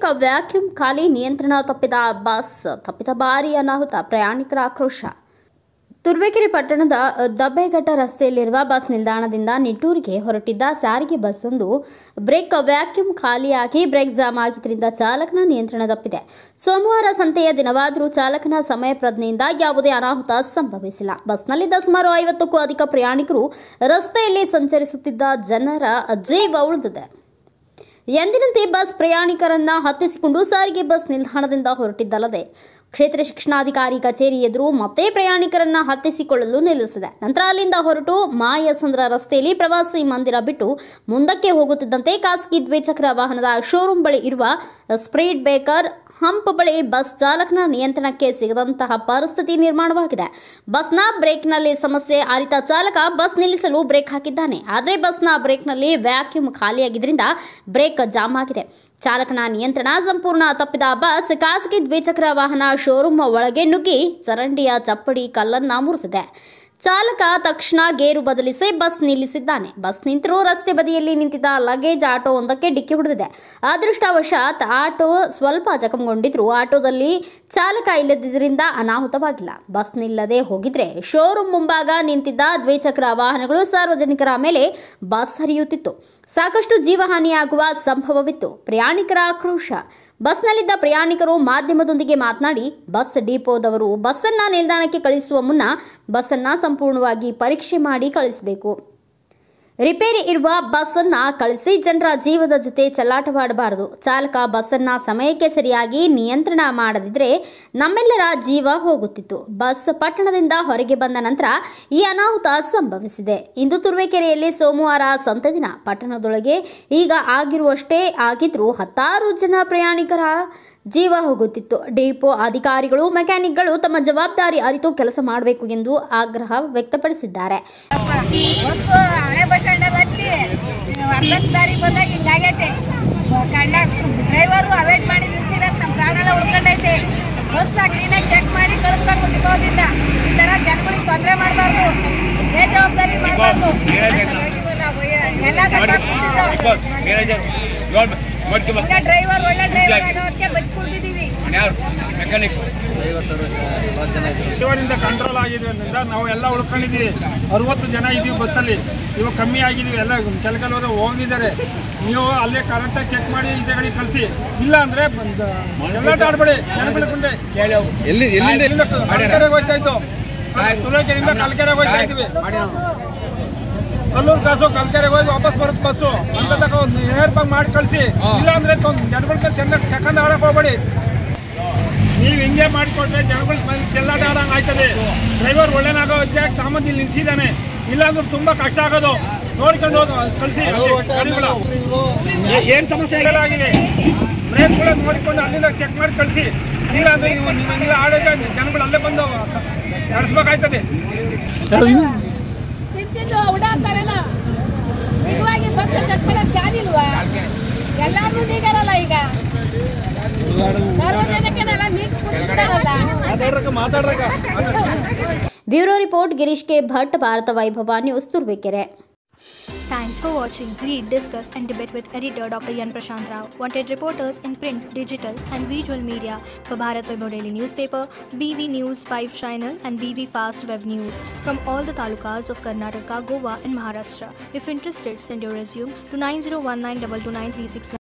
Break vacuum ಖಾಲಿ ನಿಯಂತ್ರಣ ತಪ್ಪಿದ ಬಸ್ ತಪ್ಪಿದ ಭಾರೀ ಅನಾಹುತ ಪ್ರಯಾಣಿಕರ ಆಕ್ರೋಶ. ತುರುವೇಕೆರೆ ಪಟ್ಟಣದ ದಬ್ಬೆಘಟ್ಟ ರಸ್ತೆಯಲ್ಲಿರುವ ಬಸ್ ನಿಲ್ದಾಣದಿಂದ ನಿಟ್ಟೂರಿಗೆ ಹೊರಟಿದ್ದ ಸಾರಿಗೆ ಬಸ್ ಒಂದು ಬ್ರೇಕ್ ವ್ಯಾಕ್ಯೂಮ್ ಖಾಲಿಯಾಗಿ ಬ್ರೇಕ್ ಜಾಮ್ ಆಗಿದ್ದರಿಂದ ಚಾಲಕನ ನಿಯಂತ್ರಣ ತಪ್ಪಿದೆ. ಸೋಮವಾರ ಸಂತೆಯ ದಿನವಾದರೂ ಚಾಲಕನ ಸಮಯ ಪ್ರಜ್ಞೆಯಿಂದ ಯಾವುದೇ ಅನಾಹುತ ಸಂಭವಿಸಿಲ್ಲ. ಬಸ್ನಲ್ಲಿದ್ದ ಸುಮಾರು 50ಕ್ಕೂ ಅಧಿಕ ಪ್ರಯಾಣಿಕರು ರಸ್ತೆಯಲ್ಲಿ ಸಂಚರಿಸುತ್ತಿದ್ದ ಜನರ ಜೀವ ಉಳಿದಿದೆ. ಎಂದಿನಂತೆ ಬಸ್ ಪ್ರಯಾಣಿಕರನ್ನ ಹತ್ತಿಸಿಕೊಂಡು ಸಾರಿಗೆ ಬಸ್ ನಿಲ್ದಾಣದಿಂದ ಹೊರಟಿದ್ದಲ್ಲದೆ ಕ್ಷೇತ್ರ ಶಿಕ್ಷಣಾಧಿಕಾರಿ ಕಚೇರಿ ಎದುರು ಮತ್ತೆ ಪ್ರಯಾಣಿಕರನ್ನ ಹತ್ತಿಸಿಕೊಳ್ಳಲು ನಿಲ್ಲಿಸಿದೆ. ನಂತರ ಅಲ್ಲಿಂದ ಹೊರಟು ಮಾಯಸಂದ್ರ ರಸ್ತೆಯಲ್ಲಿ ಪ್ರವಾಸಿ ಮಂದಿರ ಬಿಟ್ಟು ಮುಂದಕ್ಕೆ ಹೋಗುತ್ತಿದ್ದಂತೆ ಖಾಸಗಿ ದ್ವಿಚಕ್ರ ವಾಹನದ ಶೋರೂಮ್ ಬಳಿ ಇರುವ ಸ್ಪೀಡ್ ಬ್ರೇಕರ್ ಹಂಪ್ ಬಳಿ ಬಸ್ ಚಾಲಕನ ನಿಯಂತ್ರಣಕ್ಕೆ ಸಿಗದಂತಹ ಪರಿಸ್ಥಿತಿ ನಿರ್ಮಾಣವಾಗಿದೆ. ಬಸ್ನ ಬ್ರೇಕ್ನಲ್ಲಿ ಸಮಸ್ಯೆ ಅರಿತ ಚಾಲಕ ಬಸ್ ನಿಲ್ಲಿಸಲು ಬ್ರೇಕ್ ಹಾಕಿದ್ದಾನೆ. ಆದರೆ ಬಸ್ನ ಬ್ರೇಕ್ನಲ್ಲಿ ವ್ಯಾಕ್ಯೂಮ್ ಖಾಲಿಯಾಗಿದ್ದರಿಂದ ಬ್ರೇಕ್ ಜಾಮ್ ಆಗಿದೆ. ಚಾಲಕನ ನಿಯಂತ್ರಣ ಸಂಪೂರ್ಣ ತಪ್ಪಿದ ಬಸ್ ಖಾಸಗಿ ದ್ವಿಚಕ್ರ ವಾಹನ ಶೋರೂಮ್ ಒಳಗೆ ನುಗ್ಗಿ ಚರಂಡಿಯ ಚಪ್ಪಡಿ ಕಲ್ಲನ್ನ ಮುರಿದಿದೆ. ಚಾಲಕ ತಕ್ಷಣ ಗೇರು ಬದಲಿಸಿ ಬಸ್ ನಿಲ್ಲಿಸಿದ್ದಾನೆ. ಬಸ್ ನಿಂತರೂ ರಸ್ತೆ ಬದಿಯಲ್ಲಿ ನಿಂತಿದ್ದ ಲಗೇಜ್ ಆಟೋ ಒಂದಕ್ಕೆ ಡಿಕ್ಕಿ ಹೊಡೆದಿದೆ. ಅದೃಷ್ಟವಶಾತ್ ಆಟೋ ಸ್ವಲ್ಪ ಜಖಂಗೊಂಡಿದ್ರು ಆಟೋದಲ್ಲಿ ಚಾಲಕ ಇಲ್ಲದಿದ್ದರಿಂದ ಅನಾಹುತವಾಗಿಲ್ಲ. ಬಸ್ ನಿಲ್ಲದೆ ಹೋಗಿದ್ರೆ ಶೋರೂಮ್ ಮುಂಭಾಗ ನಿಂತಿದ್ದ ದ್ವಿಚಕ್ರ ವಾಹನಗಳು ಸಾರ್ವಜನಿಕರ ಮೇಲೆ ಬಸ್ ಹರಿಯುತ್ತಿತ್ತು. ಸಾಕಷ್ಟು ಜೀವಹಾನಿಯಾಗುವ ಸಂಭವವಿತ್ತು. ಪ್ರಯಾಣಿಕರ ಆಕ್ರೋಶ. ಬಸ್ನಲ್ಲಿದ್ದ ಪ್ರಯಾಣಿಕರು ಮಾಧ್ಯಮದೊಂದಿಗೆ ಮಾತನಾಡಿ, ಬಸ್ ಡಿಪೋದವರು ಬಸ್ಸನ್ನ ನಿಲ್ದಾಣಕ್ಕೆ ಕಳಿಸುವ ಮುನ್ನ ಬಸ್ಸನ್ನ ಸಂಪೂರ್ಣವಾಗಿ ಪರೀಕ್ಷೆ ಮಾಡಿ ಕಳಿಸಬೇಕು. ರಿಪೇರಿ ಇರುವ ಬಸ್ಸನ್ನ ಕಳಿಸಿ ಜನರ ಜೀವದ ಜೊತೆ ಚೆಲ್ಲಾಟವಾಡಬಾರದು. ಚಾಲಕ ಬಸ್ಸನ್ನ ಸಮಯಕ್ಕೆ ಸರಿಯಾಗಿ ನಿಯಂತ್ರಣ ಮಾಡದಿದ್ರೆ ನಮ್ಮೆಲ್ಲರ ಜೀವ ಹೋಗುತ್ತಿತ್ತು. ಬಸ್ ಪಟ್ಟಣದಿಂದ ಹೊರಗೆ ಬಂದ ನಂತರ ಈ ಅನಾಹುತ ಸಂಭವಿಸಿದೆ. ಇಂದು ತುರುವೇಕೆರೆಯಲ್ಲಿ ಸೋಮವಾರ ಸಂತೆ ದಿನ. ಪಟ್ಟಣದೊಳಗೆ ಈಗ ಆಗಿರುವಷ್ಟೇ ಆಗಿದ್ರೂ 10 ಜನ ಪ್ರಯಾಣಿಕರ ಜೀವ ಹೋಗುತ್ತಿತ್ತು. ಡಿಪೋ ಅಧಿಕಾರಿಗಳು ಮೆಕ್ಯಾನಿಕ್ಗಳು ತಮ್ಮ ಜವಾಬ್ದಾರಿ ಅರಿತು ಕೆಲಸ ಮಾಡಬೇಕು ಎಂದು ಆಗ್ರಹ ವ್ಯಕ್ತಪಡಿಸಿದ್ದಾರೆ. ಡ್ರೈವರು ಅವಾಯ್ಡ್ ಮಾಡಿ ನಿಲ್ಸಿರೋದು ನಮ್ಮ ಪ್ರಾಣೆಲ್ಲ ಉಳ್ಕೊಂಡೈತೆ. ಬಸ್ ಕ್ಲೀನಾಗಿ ಚೆಕ್ ಮಾಡಿ ಕಳಿಸ್ಬೇಕು. ಡಿಪೋದಿಂದ ಈ ಥರ ಜನಗಳಿಗೆ ತೊಂದರೆ ಮಾಡಬಾರ್ದು, ಬೇಜವಾಬ್ದಾರಿ ಮಾಡಬಾರ್ದು. ಎಲ್ಲ ಡ್ರೈವರ್ ಒಳ್ಳೆ ಡ್ರೈವರ್ ಆಗೋದಕ್ಕೆ ಬದುಕೊಂಡಿದ್ದೀವಿ. ಡ್ರೈವರಿಂದ ಕಂಟ್ರೋಲ್ ಆಗಿದ್ರಿಂದ ನಾವು ಎಲ್ಲ ಉಳ್ಕೊಂಡಿದ್ದೀವಿ. 60 ಜನ ಇದ್ದೀವಿ ಬಸ್ಸಲ್ಲಿ. ಇವಾಗ ಕಮ್ಮಿ ಆಗಿದ್ದೀವಿ. ಎಲ್ಲ ಕೆಲವರು ಹೋಗಿದ್ದಾರೆ. ನೀವು ಅಲ್ಲೇ ಕರೆಕ್ಟಾಗಿ ಚೆಕ್ ಮಾಡಿ ಈ ಕಡೆ ಕಳಿಸಿ. ಇಲ್ಲ ಅಂದ್ರೆ ಎಲ್ಲ ಆಡ್ಬೇಡಿ. ಜನಗಳೇ ಕಲ್ಕೆರೆಗೆ ಹೋಗ್ತಾ ಇದ್ದು, ತುರುವೇಕೆರೆಯಿಂದ ಕಲ್ಕೆರೆಗೆ ಹೋಗ್ತಾ ಇದ್ದೀವಿ. ಕಲ್ಲೂರು ಕಾಸು ಕಲ್ಕೆರೆಗೆ ಹೋಗಿ ವಾಪಸ್ ಬರುತ್ತೆ ಬಸ್ಸು ಅಂತ ತಕ ನೇರ್ಪಾಗಿ ಮಾಡಿ ಕಳಿಸಿ. ಇಲ್ಲ ಅಂದ್ರೆ ಜನಗಳಿಗೆ ಚೆನ್ನಾಗಿ ಚೆಕ್ಕಂದು ಆಡಕ್ಕೆ ಹೋಗ್ಬೇಡಿ. ನೀವು ಹಿಂಗೆ ಮಾಡಿಕೊಟ್ರೆ ಜನಗಳು ಚೆಲ್ಲಾಟ ಆಡಂಗೆ ಆಯ್ತದೆ. ಡ್ರೈವರ್ ಒಳ್ಳೆನಾಗೋ ಸಾಮಾನ್ಯ ಇಲ್ಲಿ ನಿಲ್ಸಿದ್ದಾನೆ. ಇಲ್ಲಾಂದ್ರೆ ತುಂಬಾ ಕಷ್ಟ ಆಗೋದು. ನೋಡ್ಕೊಂಡು ಹೋಗಿ ಕಳಿಸಿ. ಏನು ಸಮಸ್ಯೆ ಆಗಿದೆ ಬ್ರೇಕ್ ಕೂಡ ನೋಡಿಕೊಂಡು ಅಲ್ಲಿಂದ ಚೆಕ್ ಮಾಡಿ ಕಳಿಸಿ. ಇಲ್ಲ ಅಂದ್ರೆ ನಿಮ್ಮೆಲ್ಲ ಆಡೋಕೆ ಜನಗಳು ಅಲ್ಲೇ ಬಂದು ನಡೆಸ್ಬೇಕಾಯ್ತದೆ. ಓಡಾಡ್ತಾರಲ್ಲ ನಿಜವಾಗಿ ಬಸ್ ಚೆಕ್ ಮಾಡೋದು ಜಾಲಿಲ್ವಾ? ಎಲ್ಲಾರು ನೀಡಲ್ಲ. ಈಗ ಸಾರ್ವಜನಿಕನೆಲ್ಲ bureau report Girish K Bhat, Bharata Vaibhava news, Turuvekere. Thanks for watching. Read, discuss and debate with editor Dr. Yan Prashant Rao. Wanted reporters in print, digital and visual media for Bharat Vaibhav Daily Newspaper, BV News 5 Channel and BV Fast Web News from all the talukas of Karnataka, Goa and Maharashtra. If interested, send your resume to 9019229369.